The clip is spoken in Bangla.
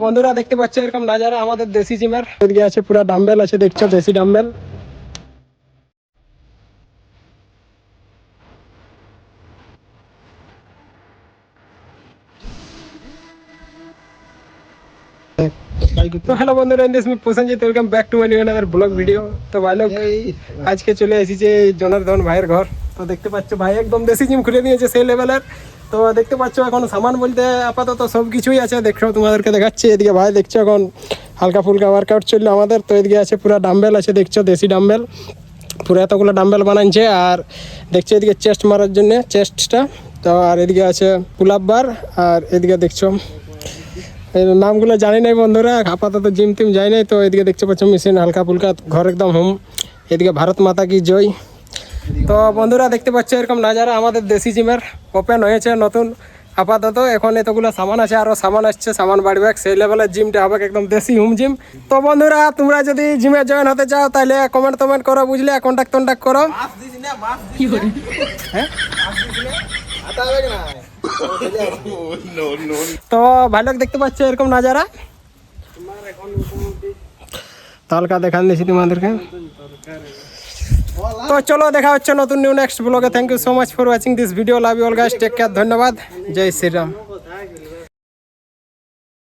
বন্ধুরা দেখতে পাচ্ছ এরকম নাজারা আমাদের দেশি জিমের। এদিকে আছে পুরো ডাম্বেল আছে, দেখছো দেশি ডাম্বেল। তো হ্যালো বন্ধুরা, in this me Prosenjit, welcome back to my new another blog video. তো ভাই লোক আজকে চলে এসেছি জনার্দন ভাইয়ের ঘর। তো দেখতে পাচ্ছ ভাই একদম দেশি জিম খুলে নিয়েছে সেই লেভেলের। তো দেখতে পাচ্ছ এখন সামান বলতে আপাতত সব কিছুই আছে, দেখো তোমাদেরকে দেখাচ্ছি। এদিকে ভাই দেখছো এখন হালকা ফুলকা ওয়ার্কআউট চললো আমাদের। তো এদিকে আছে পুরো ডাম্বেল আছে, দেখছো দেশি ডাম্বেল, পুরো এতগুলো ডাম্বেল বানাচ্ছে। আর দেখছো এদিকে চেস্ট মারার জন্য চেস্টটা। তো আর এদিকে আছে পুল আপ বার। আর এদিকে দেখছো এই নামগুলো জানি নাই বন্ধুরা, আপাতত জিম টিম যাই নাই। তো এদিকে দেখতে পাচ্ছ মেশিন হালকা ফুলকা, ঘর একদম হোম। এদিকে ভারত মাতা কি জয়। তো বন্ধুরা দেখতে পাচ্ছ এরকম নাজারা আমাদের দেশি জিমের ওপেন হয়েছে নতুন আপাতত। এখন এতগুলো সামান আছে, আরও সামান আসছে, সামান বাড়বে, সেই লেভেলের জিমটা হবে একদম দেশি হোম জিম। তো বন্ধুরা তোমরা যদি জিমে জয়েন হতে চাও তাহলে কমেন্ট করো, বুঝলে, কন্ট্যাক্ট করো। হ্যাঁ তো ভালো দেখতে পাচ্ছ এরকম নাজারা। তালকা দেখান দিয়েছি তোমাদেরকে। তো চলো দেখা হচ্ছে নতুন নিউ নেক্সট ব্লগে। Thank you so much for watching this video. Love you all guys, take care, ধন্যবাদ, জয় শ্রীরাম।